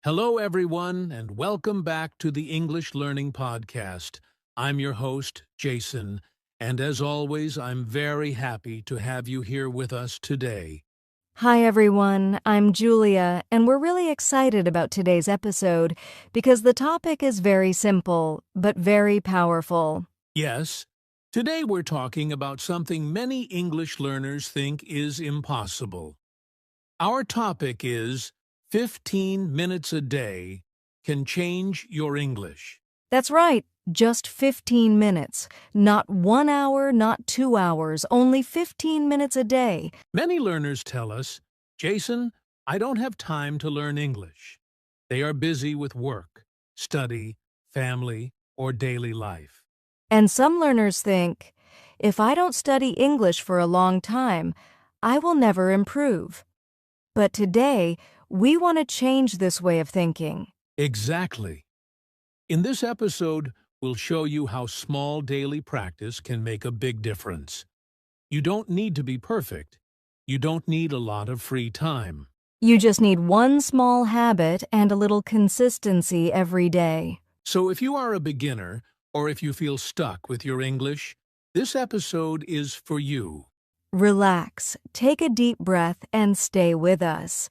Hello, everyone, and welcome back to the English Learning Podcast. I'm your host, Jason, and as always, I'm very happy to have you here with us today. Hi everyone, I'm Julia, and we're really excited about today's episode because the topic is very simple, but very powerful. Yes, today we're talking about something many English learners think is impossible. Our topic is 15 minutes a day can change your English. That's right, just 15 minutes. Not 1 hour, not 2 hours, only 15 minutes a day. Many learners tell us, Jason, I don't have time to learn English. They are busy with work, study, family, or daily life. And some learners think, if I don't study English for a long time, I will never improve. But today, we want to change this way of thinking. Exactly. In this episode, we'll show you how small daily practice can make a big difference. You don't need to be perfect. You don't need a lot of free time. You just need one small habit and a little consistency every day. So if you are a beginner, or if you feel stuck with your English, this episode is for you. Relax, take a deep breath, and stay with us.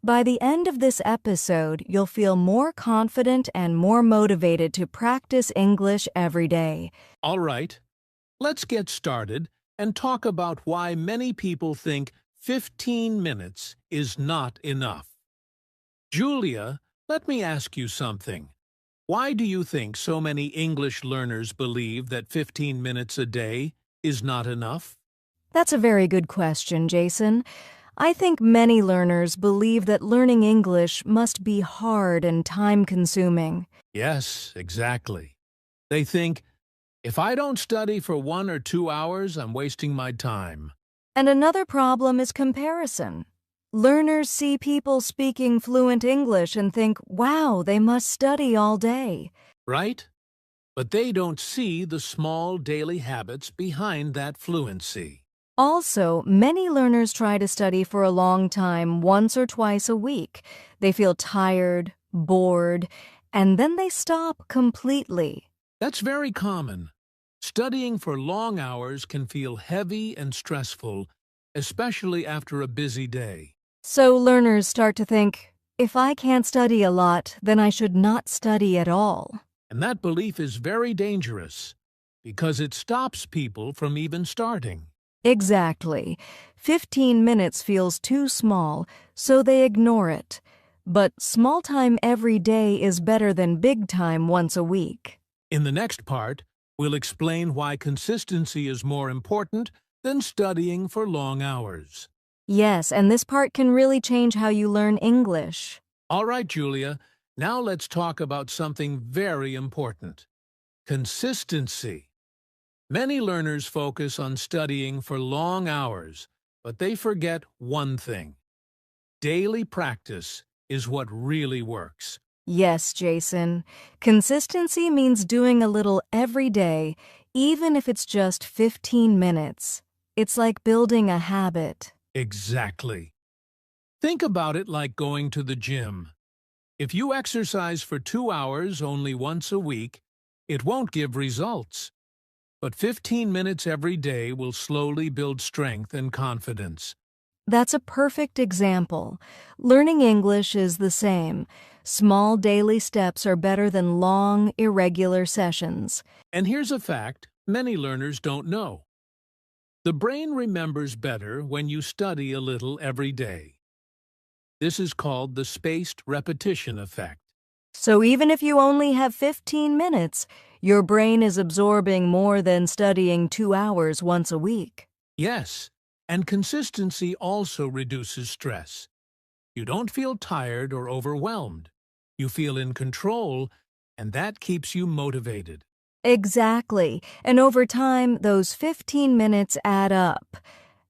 By the end of this episode, you'll feel more confident and more motivated to practice English every day. All right, let's get started and talk about why many people think 15 minutes is not enough. Julia, let me ask you something. Why do you think so many English learners believe that 15 minutes a day is not enough? That's a very good question, Jason. I think many learners believe that learning English must be hard and time-consuming. Yes, exactly. They think, if I don't study for 1 or 2 hours, I'm wasting my time. And another problem is comparison. Learners see people speaking fluent English and think, wow, they must study all day. Right? But they don't see the small daily habits behind that fluency. Also, many learners try to study for a long time once or twice a week. They feel tired, bored, and then they stop completely. That's very common. Studying for long hours can feel heavy and stressful, especially after a busy day. So learners start to think, if I can't study a lot, then I should not study at all. And that belief is very dangerous because it stops people from even starting. Exactly. 15 minutes feels too small, so they ignore it. But small time every day is better than big time once a week. In the next part, we'll explain why consistency is more important than studying for long hours. Yes, and this part can really change how you learn English. All right, Julia, now let's talk about something very important. Consistency. Many learners focus on studying for long hours, but they forget one thing. Daily practice is what really works. Yes, Jason. Consistency means doing a little every day, even if it's just 15 minutes. It's like building a habit. Exactly. Think about it like going to the gym. If you exercise for 2 hours only once a week, it won't give results. But 15 minutes every day will slowly build strength and confidence. That's a perfect example. Learning English is the same. Small daily steps are better than long, irregular sessions. And here's a fact many learners don't know. The brain remembers better when you study a little every day. This is called the spaced repetition effect. So even if you only have 15 minutes, your brain is absorbing more than studying 2 hours once a week. Yes, and consistency also reduces stress. You don't feel tired or overwhelmed. You feel in control, and that keeps you motivated. Exactly. And over time, those 15 minutes add up.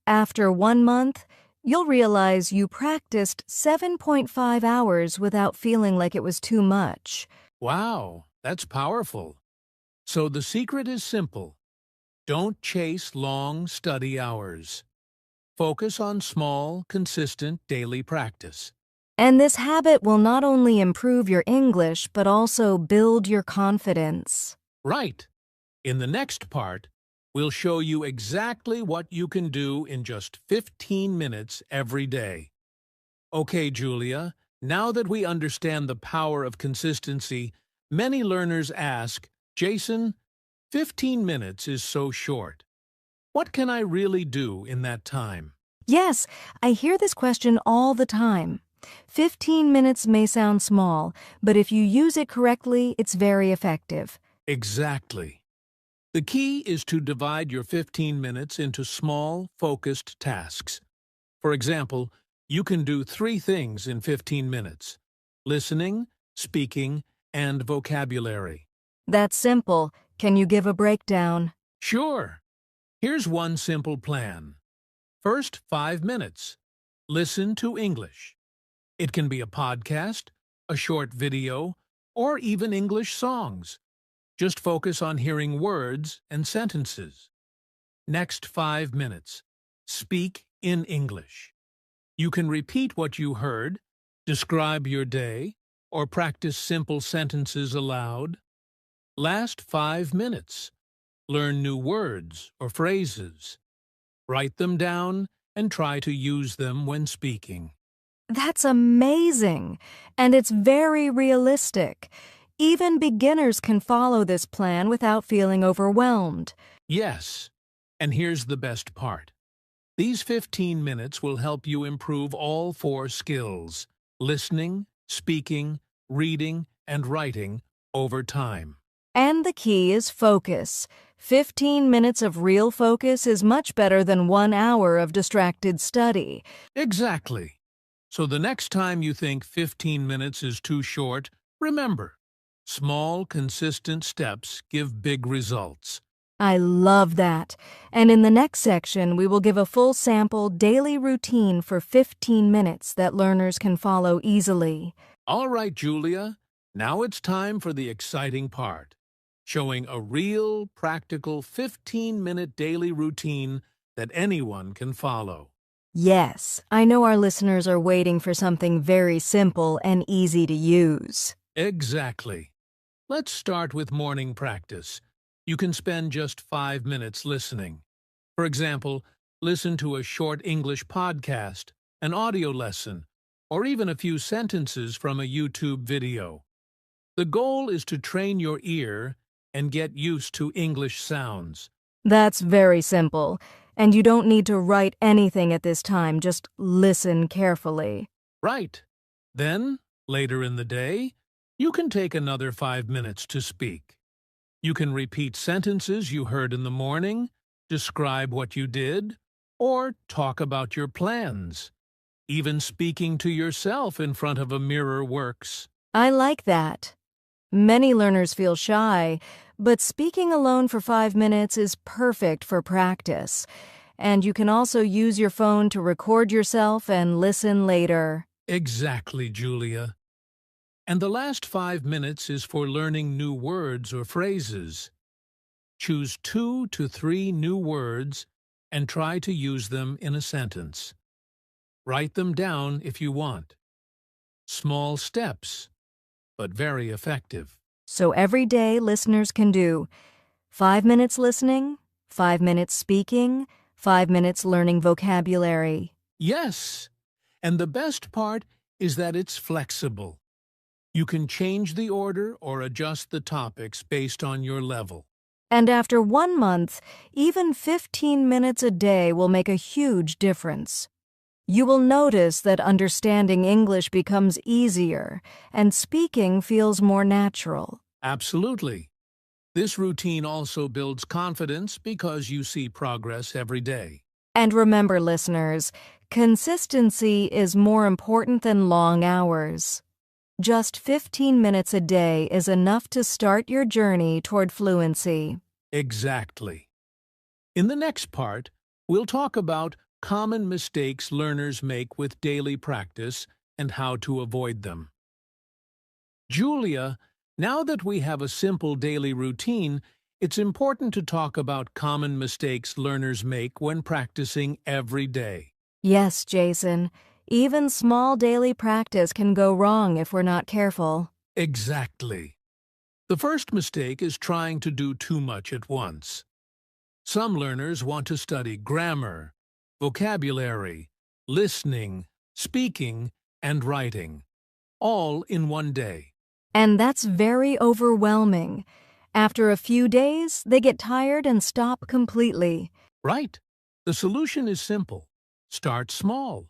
After 1 month, you'll realize you practiced 7.5 hours without feeling like it was too much. Wow, that's powerful. So the secret is simple. Don't chase long study hours. Focus on small, consistent daily practice. And this habit will not only improve your English, but also build your confidence. Right. In the next part, we'll show you exactly what you can do in just 15 minutes every day. Okay, Julia, now that we understand the power of consistency, many learners ask, Jason, 15 minutes is so short. What can I really do in that time? Yes, I hear this question all the time. 15 minutes may sound small, but if you use it correctly, it's very effective. Exactly. The key is to divide your 15 minutes into small, focused tasks. For example, you can do 3 things in 15 minutes: listening, speaking, and vocabulary. That's simple. Can you give a breakdown? Sure. Here's one simple plan. First 5 minutes. Listen to English. It can be a podcast, a short video, or even English songs. Just focus on hearing words and sentences. Next 5 minutes. Speak in English. You can repeat what you heard, describe your day, or practice simple sentences aloud. Last 5 minutes. Learn new words or phrases. Write them down and try to use them when speaking. That's amazing, and it's very realistic. Even beginners can follow this plan without feeling overwhelmed. Yes, and here's the best part. These 15 minutes will help you improve all 4 skills: listening, speaking, reading, and writing over time. And the key is focus. 15 minutes of real focus is much better than 1 hour of distracted study. Exactly. So the next time you think 15 minutes is too short, remember, small, consistent steps give big results. I love that. And in the next section, we will give a full sample daily routine for 15 minutes that learners can follow easily. All right, Julia, now it's time for the exciting part, showing a real, practical 15-minute daily routine that anyone can follow. Yes, I know our listeners are waiting for something very simple and easy to use. Exactly. Let's start with morning practice. You can spend just 5 minutes listening. For example, listen to a short English podcast, an audio lesson, or even a few sentences from a YouTube video. The goal is to train your ear and get used to English sounds. That's very simple, and you don't need to write anything at this time, just listen carefully. Right. Then, later in the day, you can take another 5 minutes to speak. You can repeat sentences you heard in the morning, describe what you did, or talk about your plans. Even speaking to yourself in front of a mirror works. I like that. Many learners feel shy, but speaking alone for 5 minutes is perfect for practice. And you can also use your phone to record yourself and listen later. Exactly, Julia. And the last 5 minutes is for learning new words or phrases. Choose 2 to 3 new words and try to use them in a sentence. Write them down if you want. Small steps, but very effective. So every day listeners can do 5 minutes listening, 5 minutes speaking, 5 minutes learning vocabulary. Yes, and the best part is that it's flexible. You can change the order or adjust the topics based on your level. And after 1 month, even 15 minutes a day will make a huge difference. You will notice that understanding English becomes easier and speaking feels more natural. Absolutely. This routine also builds confidence because you see progress every day. And remember, listeners, consistency is more important than long hours. Just 15 minutes a day is enough to start your journey toward fluency. Exactly. In the next part, we'll talk about common mistakes learners make with daily practice and how to avoid them. Julia, now that we have a simple daily routine, it's important to talk about common mistakes learners make when practicing every day. Yes, Jason. Even small daily practice can go wrong if we're not careful. Exactly. The first mistake is trying to do too much at once. Some learners want to study grammar, vocabulary, listening, speaking, and writing, all in one day. And that's very overwhelming. After a few days, they get tired and stop completely. Right. The solution is simple. Start small.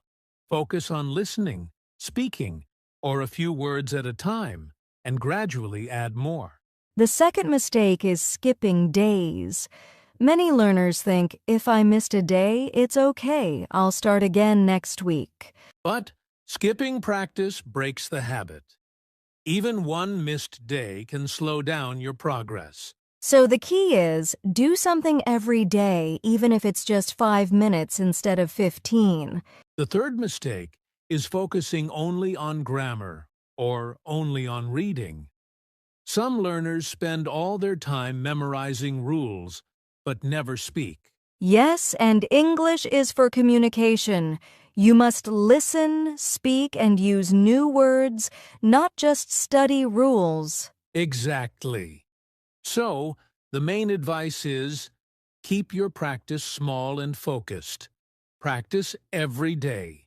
Focus on listening, speaking, or a few words at a time, and gradually add more. The second mistake is skipping days. Many learners think, if I missed a day, it's okay, I'll start again next week. But skipping practice breaks the habit. Even one missed day can slow down your progress. So the key is, do something every day, even if it's just 5 minutes instead of 15. The third mistake is focusing only on grammar or only on reading. Some learners spend all their time memorizing rules, but never speak. Yes, and English is for communication. You must listen, speak, and use new words, not just study rules. Exactly. So, the main advice is, keep your practice small and focused. Practice every day.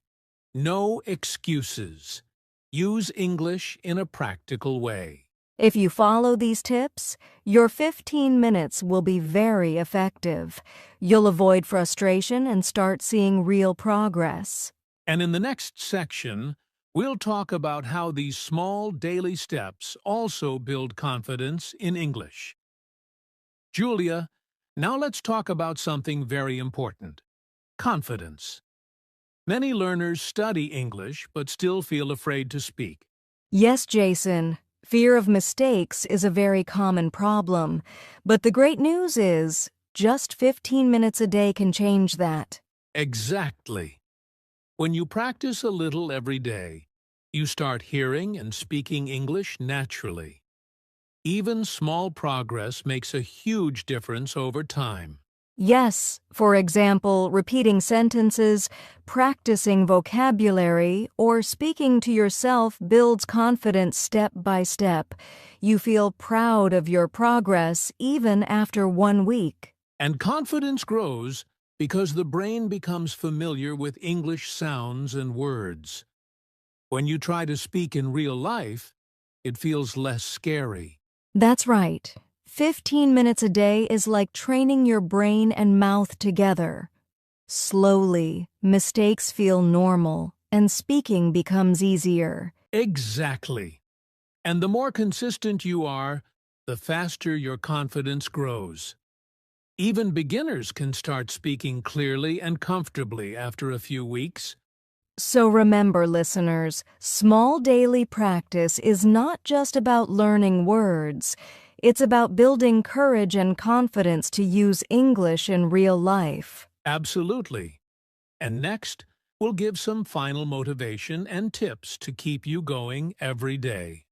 No excuses. Use English in a practical way. If you follow these tips, your 15 minutes will be very effective. You'll avoid frustration and start seeing real progress. And in the next section, we'll talk about how these small daily steps also build confidence in English. Julia, now let's talk about something very important: confidence. Many learners study English but still feel afraid to speak. Yes, Jason. Fear of mistakes is a very common problem, but the great news is just 15 minutes a day can change that. Exactly. When you practice a little every day, you start hearing and speaking English naturally. Even small progress makes a huge difference over time. Yes, for example, repeating sentences, practicing vocabulary, or speaking to yourself builds confidence step by step. You feel proud of your progress even after 1 week. And confidence grows because the brain becomes familiar with English sounds and words. When you try to speak in real life, it feels less scary. That's right. 15 minutes a day is like training your brain and mouth together. Slowly, mistakes feel normal, and speaking becomes easier. Exactly. And the more consistent you are, the faster your confidence grows. Even beginners can start speaking clearly and comfortably after a few weeks. So remember, listeners, small daily practice is not just about learning words. It's about building courage and confidence to use English in real life. Absolutely. And next, we'll give some final motivation and tips to keep you going every day.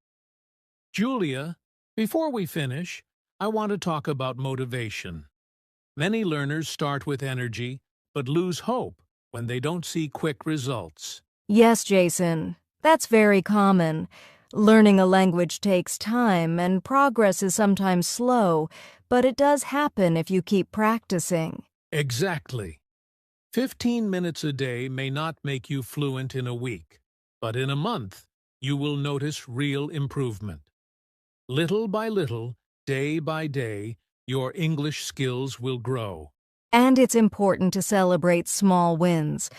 Julia, before we finish, I want to talk about motivation. Many learners start with energy, but lose hope when they don't see quick results. Yes, Jason, that's very common. Learning a language takes time, and progress is sometimes slow, but it does happen if you keep practicing. Exactly. 15 minutes a day may not make you fluent in a week, but in a month, you will notice real improvement. Little by little, day by day, your English skills will grow. And it's important to celebrate small wins.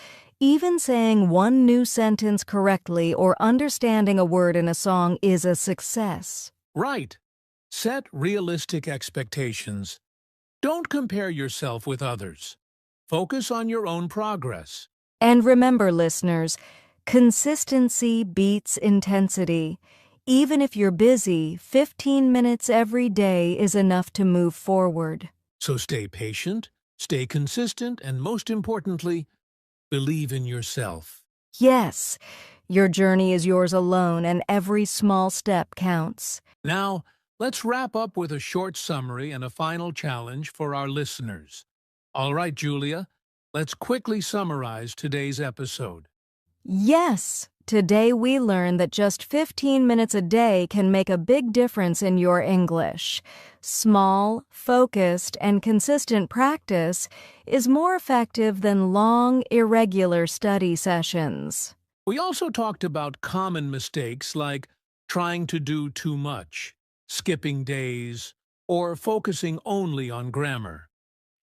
Even saying one new sentence correctly or understanding a word in a song is a success. Right. Set realistic expectations. Don't compare yourself with others. Focus on your own progress. And remember, listeners, consistency beats intensity. Even if you're busy, 15 minutes every day is enough to move forward. So stay patient, stay consistent, and most importantly, believe in yourself. Yes, your journey is yours alone, and every small step counts. Now, let's wrap up with a short summary and a final challenge for our listeners. All right, Julia, let's quickly summarize today's episode. Yes! Today we learned that just 15 minutes a day can make a big difference in your English. Small, focused, and consistent practice is more effective than long, irregular study sessions. We also talked about common mistakes like trying to do too much, skipping days, or focusing only on grammar.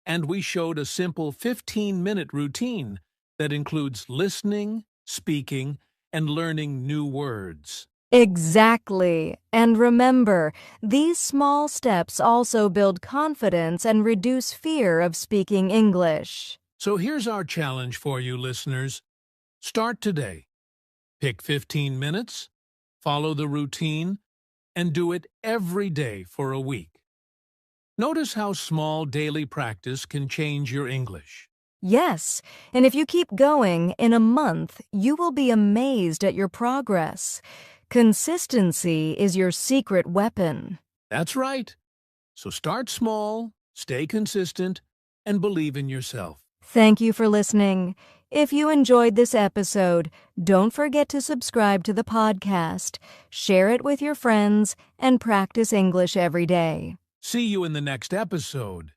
And we showed a simple 15-minute routine that includes listening, speaking, and learning new words. Exactly. And remember, these small steps also build confidence and reduce fear of speaking English. So here's our challenge for you listeners. Start today. Pick 15 minutes, follow the routine, and do it every day for a week. Notice how small daily practice can change your English. Yes, and if you keep going, in a month, you will be amazed at your progress. Consistency is your secret weapon. That's right. So start small, stay consistent, and believe in yourself. Thank you for listening. If you enjoyed this episode, don't forget to subscribe to the podcast, share it with your friends, and practice English every day. See you in the next episode.